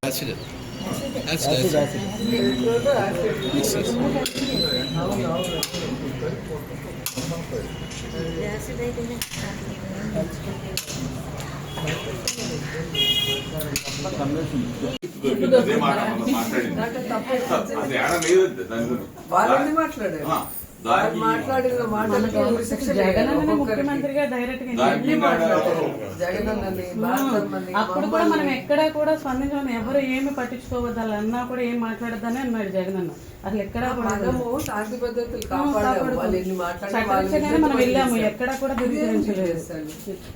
Acid. Acid. మాట్లాడిన మాటలకి ముఖ్యమంత్రిగా డైరెక్ట్ అప్పుడు కూడా మనం ఎక్కడ కూడా స్పందించడం, ఎవరు ఏమి పట్టించుకోవద్దు అలా అన్నా కూడా ఏం మాట్లాడద్దని అన్నాడు జగన్ అన్న. అసలు ఎక్కడ శాంతి పద్ధతులు మనం వెళ్ళాము, ఎక్కడ కూడా ధృవీకరించలేదు.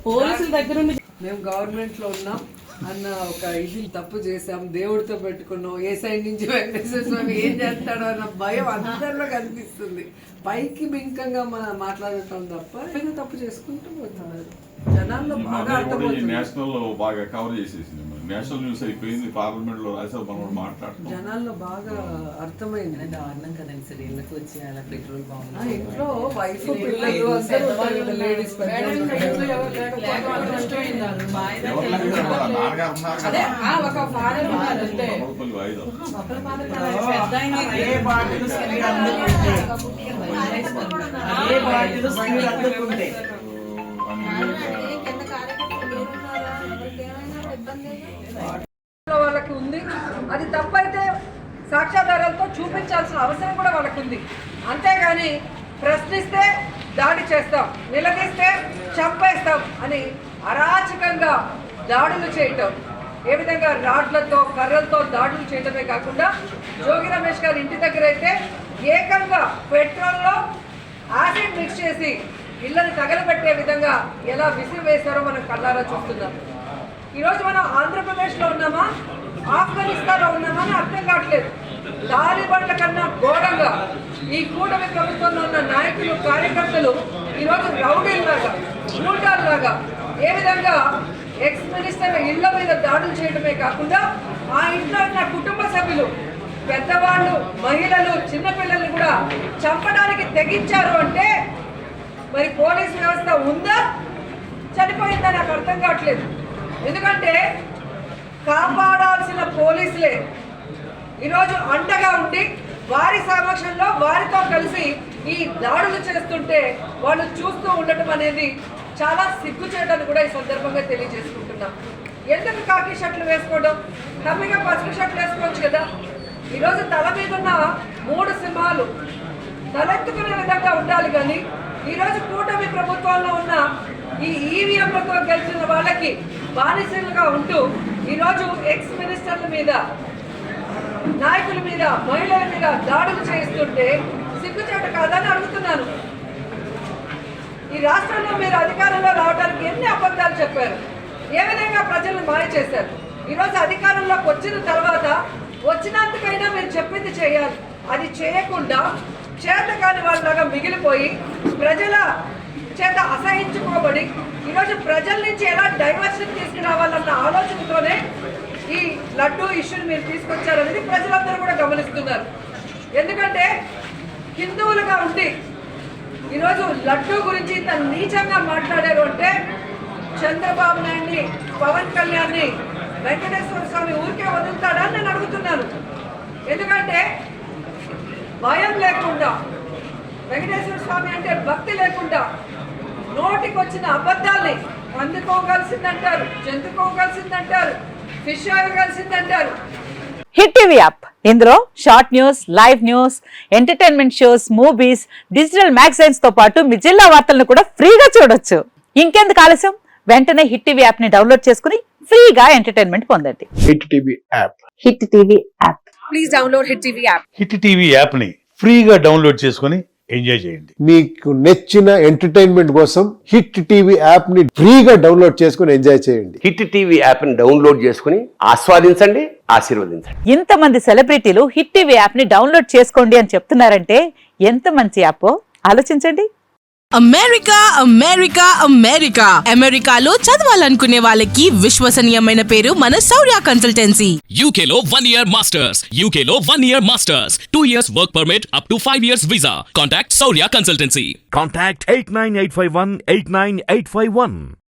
పోలీసుల దగ్గర మేము గవర్నమెంట్ లో ఉన్నాం అన్న ఒక ఇది తప్పు చేసాం, దేవుడితో పెట్టుకున్నాం, ఏ సైడ్ నుంచి వెంకటేశ్వర స్వామి ఏం చేస్తాడో అన్న భయం అందరిలో కనిపిస్తుంది. పైకి బింకంగా మాట్లాడటం తప్ప ఏదో తప్పు చేసుకుంటూ పోతున్నారు. జనాల్లో బాగా నేషనల్ లో బాగా కవర్ చేసేసింది, నేషనల్ న్యూస్ అయిపోయింది, పార్లమెంట్ లో రాసే మనం మాట్లాడుతున్నాం. జనాల్లో బాగా అర్థమైంది. దారుణం కదండి సార్, ఇళ్ళకి వచ్చి అలా పెట్రోల్ బాగుంది, ఇంట్లో వైఫ్ పిల్లలు అందరూ లేడీస్ వాళ్ళకి ఉంది. అది తప్పైతే సాక్ష్యాధారాలతో చూపించాల్సిన అవసరం కూడా వాళ్ళకు ఉంది. అంతేగాని ప్రశ్నిస్తే దాడి చేస్తాం, నిలదీస్తే చంపేస్తాం అని అరాచకంగా దాడులు చేయటం, ఏ విధంగా రాడ్లతో కర్రలతో దాడులు చేయటమే కాకుండా జోగి రమేష్ గారి ఇంటి దగ్గర అయితే ఏకంగా పెట్రోల్లో యాసిడ్ మిక్స్ చేసి ఇళ్ళని తగలబెట్టే విధంగా ఎలా విసిరివేశారో మనం కళ్ళారా చూస్తున్నాం. ఈరోజు మనం ఆంధ్రప్రదేశ్లో ఉన్నామా, ఆఫ్ఘనిస్తాన్లో ఉన్నామా అని అర్థం కావట్లేదు. తాలిబాన్ల కన్నా ఘోరంగా ఈ కూటమి ప్రభుత్వంలో ఉన్న నాయకులు, కార్యకర్తలు ఈరోజు రౌడీల్లాగా, గూండాల్లాగా ఏ విధంగా ఎక్స్ మినిస్టర్ ఇళ్ల మీద దాడులు చేయడమే కాకుండా ఆ ఇంట్లో ఉన్న కుటుంబ సభ్యులు, పెద్దవాళ్ళు, మహిళలు, చిన్నపిల్లల్ని కూడా చంపడానికి తెగించారు అంటే మరి పోలీస్ వ్యవస్థ ఉందా, చనిపోయిందా నాకు అర్థం కావట్లేదు. ఎందుకంటే కాపాడాల్సిన పోలీసులే ఈరోజు అండగా ఉండి వారి సమక్షంలో వారితో కలిసి ఈ దాడులు చేస్తుంటే వాళ్ళు చూస్తూ ఉండటం అనేది చాలా సిగ్గుచేటని కూడా ఈ సందర్భంగా తెలియజేసుకుంటున్నాం. ఎందుకు కాకి షర్ట్లు వేసుకోవడం, హ్యాపీగా పసుపు షర్ట్లు వేసుకోవచ్చు కదా. ఈరోజు తల మీద ఉన్న 3 సింహాలు తలెత్తుకునే విధంగా ఉండాలి. కానీ ఈరోజు కూటమి ప్రభుత్వంలో ఉన్న ఈ ఈవీఎంలతో గెలిచిన వాళ్ళకి బానిసలుగా ఉంటూ ఈరోజు ఎక్స్ మినిస్టర్ల మీద, నాయకుల మీద, మహిళల మీద దాడులు చేస్తుంటే సిగ్గుచేట కాదని అడుగుతున్నాను. ఈ రాష్ట్రంలో మీరు అధికారంలో రావడానికి ఎన్ని అబద్ధాలు చెప్పారు, ఏ విధంగా ప్రజలను మాయ చేశారు. ఈరోజు అధికారంలోకి వచ్చిన తర్వాత వచ్చినందుకైనా మీరు చెప్పింది చేయాలి. అది చేయకుండా చేతకాని వాళ్ళలాగా మిగిలిపోయి ప్రజల చేత అసహించుకోబడి ఈరోజు ప్రజల నుంచి ఎలా డైవర్షన్ తీసుకురావాలన్న ఆలోచనతోనే ఈ లడ్డూ ఇష్యూని మీరు తీసుకొచ్చారనేది ప్రజలందరూ కూడా గమనిస్తున్నారు. ఎందుకంటే హిందువులుగా ఉండి ఈరోజు లడ్డూ గురించి ఇంత నీచంగా మాట్లాడారు అంటే చంద్రబాబు నాయుడిని, పవన్ కళ్యాణ్ని వెంకటేశ్వర స్వామి ఊరికే వదులుతాడని నేను అడుగుతున్నాను. ఎందుకంటే భయం లేకుండా, వెంకటేశ్వర స్వామి అంటే భక్తి లేకుండా నోటికి వచ్చిన అబద్ధాల్ని అందుకోగలిసిందంటారు, చెందుకోగలిసిందంటారు, ఫిష్ ఆగలిసిందంటారు. హిట్ టీవీ యాప్, ఇందులో short news, live news, entertainment shows, movies, digital magazines తో పాటు మీ జిల్లా వార్తలను కూడా ఫ్రీగా చూడొచ్చు. ఇంకెందుకు ఆలస్యం, వెంటనే హిట్ టీవీ యాప్ ని డౌన్లోడ్ చేసుకుని ఫ్రీగా ఎంటర్టైన్మెంట్ పొందండి. Hit TV app, hit TV app, please download hit TV app. Hit TV app ని ఫ్రీగా డౌన్లోడ్ చేసుకుని ఎంజాయ్ చేయండి. మీకు నచ్చిన ఎంటర్టైన్మెంట్ కోసం హిట్ టీవీ యాప్ ని ఫ్రీగా డౌన్లోడ్ చేసుకుని ఎంజాయ్ చేయండి. హిట్ టీవీ యాప్ ని డౌన్లోడ్ చేసుకుని ఆస్వాదించండి, ఆశీర్వదించండి. ఇంతమంది సెలబ్రిటీలు హిట్ టీవీ యాప్ ని డౌన్లోడ్ చేసుకోండి అని చెప్తున్నారంటే ఎంత మంచి యాప్. ఆలోచించండి. అమెరికా అమెరికా అమెరికా అమెరికాలో చదవాలనుకునే వాళ్ళకి విశ్వసనీయమైన పేరు మన శౌర్య కన్సల్టెన్సీ. UK లో 1 year masters, UK లో 1 year masters, 2 years work permit up to 5 years visa. Contact Saurya Consultancy. Contact 89851 89851.